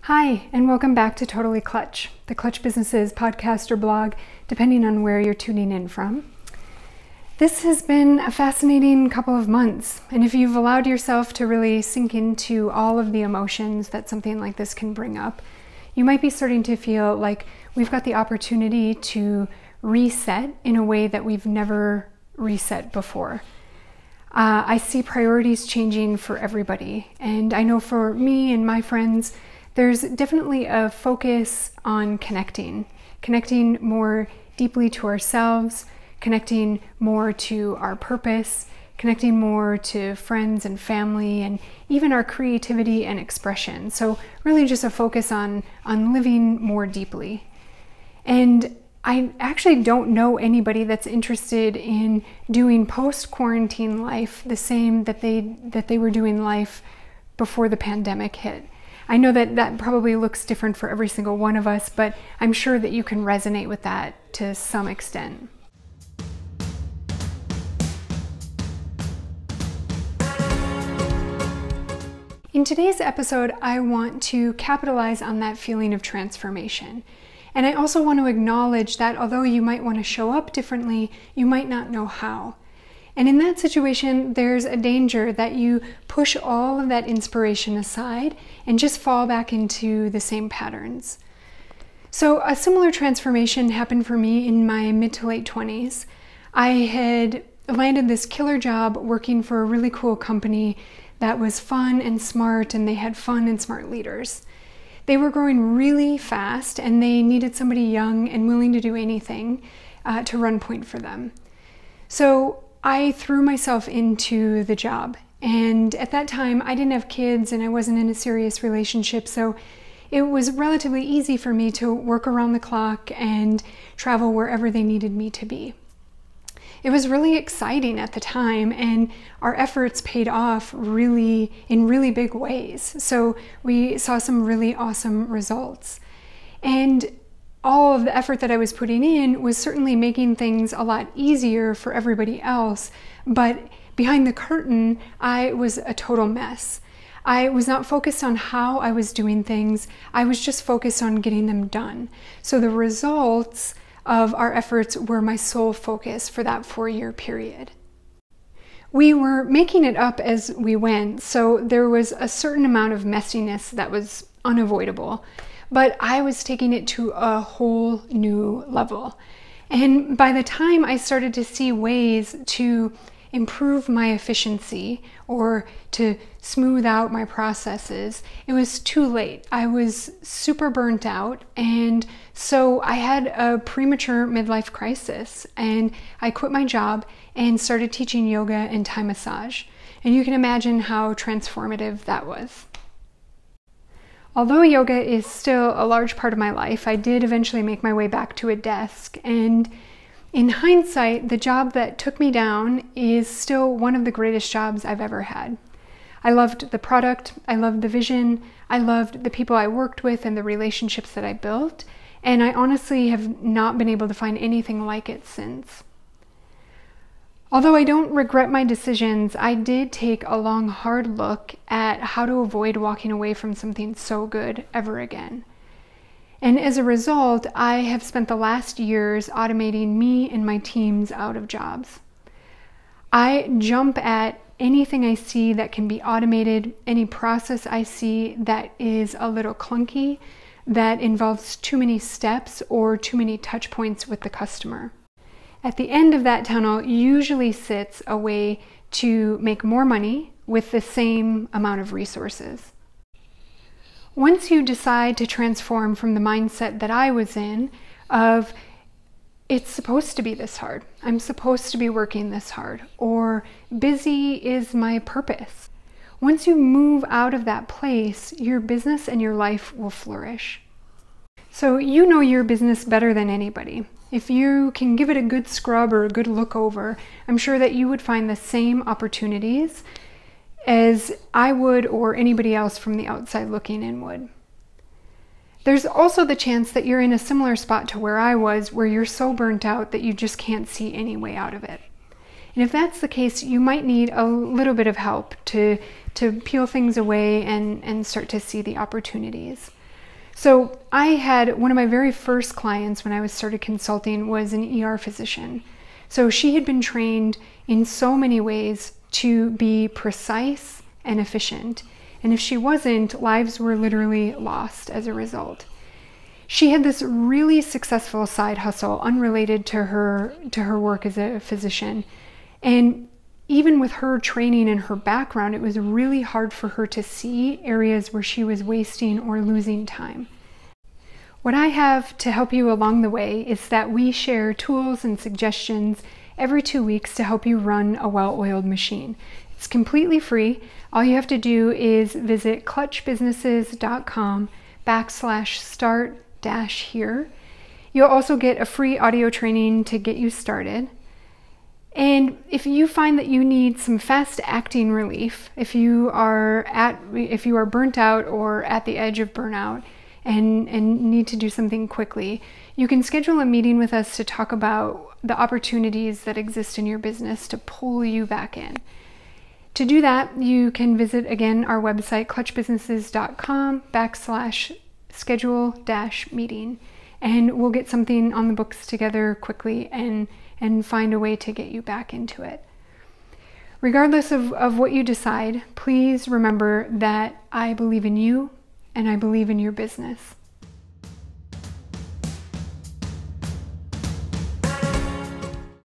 Hi, and welcome back to Totally Clutch, the Clutch Businesses podcast or blog, depending on where you're tuning in from. This has been a fascinating couple of months, and if you've allowed yourself to really sink into all of the emotions that something like this can bring up, you might be starting to feel like we've got the opportunity to reset in a way that we've never reset before. I see priorities changing for everybody, and I know for me and my friends, there's definitely a focus on connecting more deeply to ourselves, connecting more to our purpose, connecting more to friends and family, and even our creativity and expression. So really just a focus on living more deeply. And I actually don't know anybody that's interested in doing post-quarantine life the same that they were doing life before the pandemic hit. I know that probably looks different for every single one of us, but I'm sure that you can resonate with that to some extent. In today's episode, I want to capitalize on that feeling of transformation. And I also want to acknowledge that although you might want to show up differently, you might not know how. And in that situation, there's a danger that you push all of that inspiration aside and just fall back into the same patterns. So a similar transformation happened for me in my mid to late 20s. I had landed this killer job working for a really cool company that was fun and smart, and they had fun and smart leaders. They were growing really fast, and they needed somebody young and willing to do anything to run point for them. So I threw myself into the job, and at that time I didn't have kids and I wasn't in a serious relationship, so it was relatively easy for me to work around the clock and travel wherever they needed me to be. It was really exciting at the time, and our efforts paid off in really big ways. So we saw some really awesome results. And all of the effort that I was putting in was certainly making things a lot easier for everybody else, but behind the curtain, I was a total mess. I was not focused on how I was doing things, I was just focused on getting them done. So the results of our efforts were my sole focus for that 4-year period. We were making it up as we went, so there was a certain amount of messiness that was unavoidable. But I was taking it to a whole new level. And by the time I started to see ways to improve my efficiency or to smooth out my processes, it was too late. I was super burnt out, and so I had a premature midlife crisis, and I quit my job and started teaching yoga and Thai massage. And you can imagine how transformative that was. Although yoga is still a large part of my life, I did eventually make my way back to a desk, and in hindsight, the job that took me down is still one of the greatest jobs I've ever had. I loved the product, I loved the vision, I loved the people I worked with and the relationships that I built, and I honestly have not been able to find anything like it since. Although I don't regret my decisions, I did take a long, hard look at how to avoid walking away from something so good ever again. And as a result, I have spent the last years automating me and my teams out of jobs. I jump at anything I see that can be automated, any process I see that is a little clunky, that involves too many steps or too many touch points with the customer. At the end of that tunnel usually sits a way to make more money with the same amount of resources. Once you decide to transform from the mindset that I was in of, it's supposed to be this hard, I'm supposed to be working this hard, or busy is my purpose. Once you move out of that place, your business and your life will flourish. So you know your business better than anybody. If you can give it a good scrub or a good look over, I'm sure that you would find the same opportunities as I would or anybody else from the outside looking in would. There's also the chance that you're in a similar spot to where I was, where you're so burnt out that you just can't see any way out of it. And if that's the case, you might need a little bit of help to peel things away and start to see the opportunities. So I had one of my very first clients when I started consulting was an ER physician. So she had been trained in so many ways to be precise and efficient. And if she wasn't, lives were literally lost as a result. She had this really successful side hustle unrelated to her work as a physician. And even with her training and her background, it was really hard for her to see areas where she was wasting or losing time. What I have to help you along the way is that we share tools and suggestions every 2 weeks to help you run a well-oiled machine. It's completely free. All you have to do is visit clutchbusinesses.com/start-here. You'll also get a free audio training to get you started. And if you find that you need some fast acting relief, if you are burnt out or at the edge of burnout and need to do something quickly, you can schedule a meeting with us to talk about the opportunities that exist in your business to pull you back in. To do that, you can visit again our website, clutchbusinesses.com/schedule-meeting, and we'll get something on the books together quickly and find a way to get you back into it. Regardless of what you decide, please remember that I believe in you and I believe in your business.